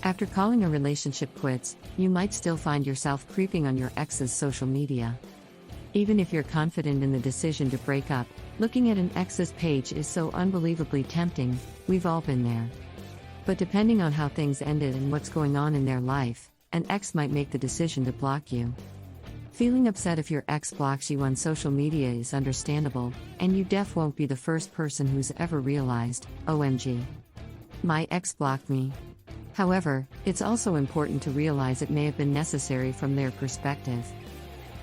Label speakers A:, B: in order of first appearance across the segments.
A: After calling a relationship quits, you might still find yourself creeping on your ex's social media. Even if you're confident in the decision to break up, looking at an ex's page is so unbelievably tempting. We've all been there. But depending on how things ended and what's going on in their life, an ex might make the decision to block you. Feeling upset if your ex blocks you on social media is understandable, and you won't be the first person who's ever realized, OMG. My ex blocked me. However, it's also important to realize it may have been necessary from their perspective.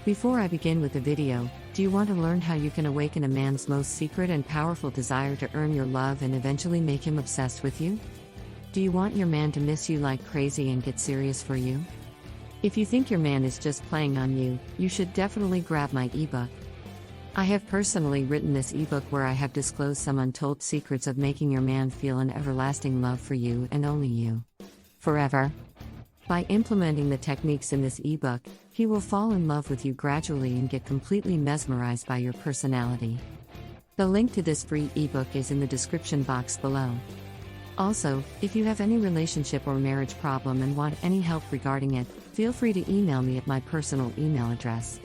A: Before I begin with the video, do you want to learn how you can awaken a man's most secret and powerful desire to earn your love and eventually make him obsessed with you? Do you want your man to miss you like crazy and get serious for you? If you think your man is just playing on you, you should definitely grab my ebook. I have personally written this ebook where I have disclosed some untold secrets of making your man feel an everlasting love for you and only you. Forever. By implementing the techniques in this ebook, he will fall in love with you gradually and get completely mesmerized by your personality. The link to this free ebook is in the description box below. Also, if you have any relationship or marriage problem and want any help regarding it, feel free to email me at my personal email address.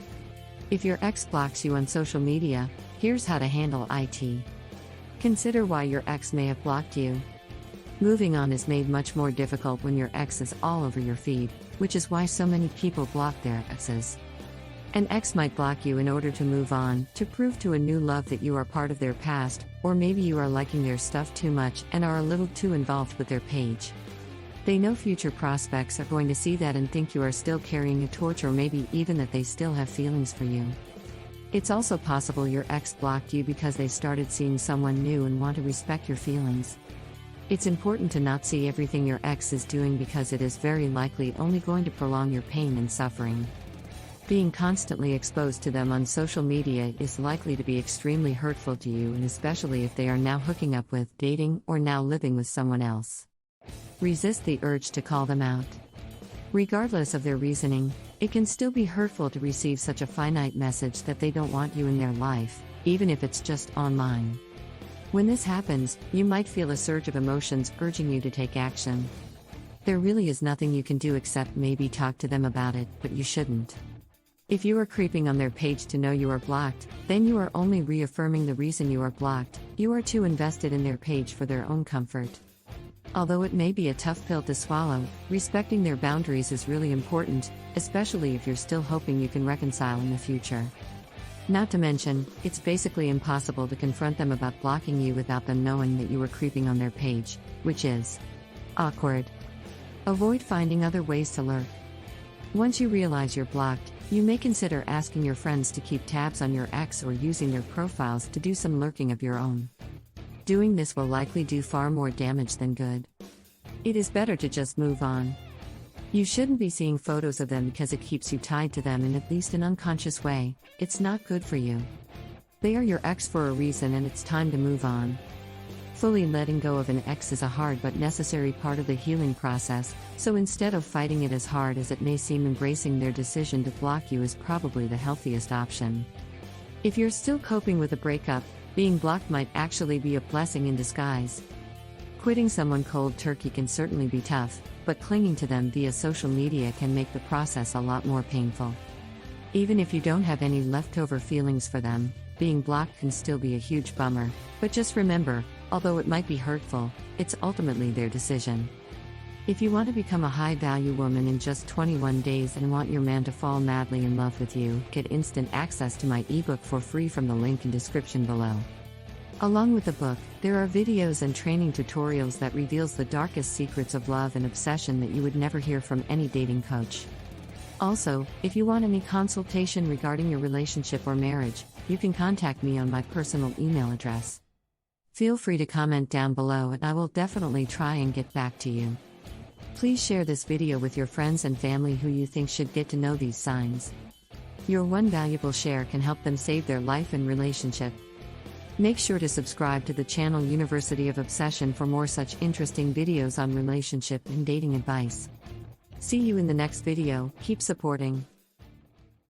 A: If your ex blocks you on social media, here's how to handle it. Consider why your ex may have blocked you. Moving on is made much more difficult when your ex is all over your feed, which is why so many people block their exes. An ex might block you in order to move on, to prove to a new love that you are part of their past, or maybe you are liking their stuff too much and are a little too involved with their page. They know future prospects are going to see that and think you are still carrying a torch, or maybe even that they still have feelings for you. It's also possible your ex blocked you because they started seeing someone new and want to respect your feelings. It's important to not see everything your ex is doing because it is very likely only going to prolong your pain and suffering. Being constantly exposed to them on social media is likely to be extremely hurtful to you, and especially if they are now hooking up with, dating, or now living with someone else. Resist the urge to call them out. Regardless of their reasoning, it can still be hurtful to receive such a finite message that they don't want you in their life, even if it's just online. When this happens, you might feel a surge of emotions urging you to take action. There really is nothing you can do except maybe talk to them about it, but you shouldn't. If you are creeping on their page to know you are blocked, then you are only reaffirming the reason you are blocked. You are too invested in their page for their own comfort. Although it may be a tough pill to swallow, respecting their boundaries is really important, especially if you're still hoping you can reconcile in the future. Not to mention, it's basically impossible to confront them about blocking you without them knowing that you were creeping on their page, which is awkward. Avoid finding other ways to lurk. Once you realize you're blocked, you may consider asking your friends to keep tabs on your ex or using their profiles to do some lurking of your own. Doing this will likely do far more damage than good. It is better to just move on. You shouldn't be seeing photos of them because it keeps you tied to them in at least an unconscious way. It's not good for you. They are your ex for a reason, and it's time to move on. Fully letting go of an ex is a hard but necessary part of the healing process, so instead of fighting it as hard as it may seem, embracing their decision to block you is probably the healthiest option. If you're still coping with a breakup, being blocked might actually be a blessing in disguise. Quitting someone cold turkey can certainly be tough, but clinging to them via social media can make the process a lot more painful. Even if you don't have any leftover feelings for them, being blocked can still be a huge bummer, but just remember, although it might be hurtful, it's ultimately their decision. If you want to become a high-value woman in just 21 days and want your man to fall madly in love with you, get instant access to my ebook for free from the link in description below. Along with the book, there are videos and training tutorials that reveals the darkest secrets of love and obsession that you would never hear from any dating coach. Also, if you want any consultation regarding your relationship or marriage, you can contact me on my personal email address. Feel free to comment down below and I will definitely try and get back to you. Please share this video with your friends and family who you think should get to know these signs. Your one valuable share can help them save their life and relationship. Make sure to subscribe to the channel University of Obsession for more such interesting videos on relationship and dating advice. See you in the next video. Keep supporting.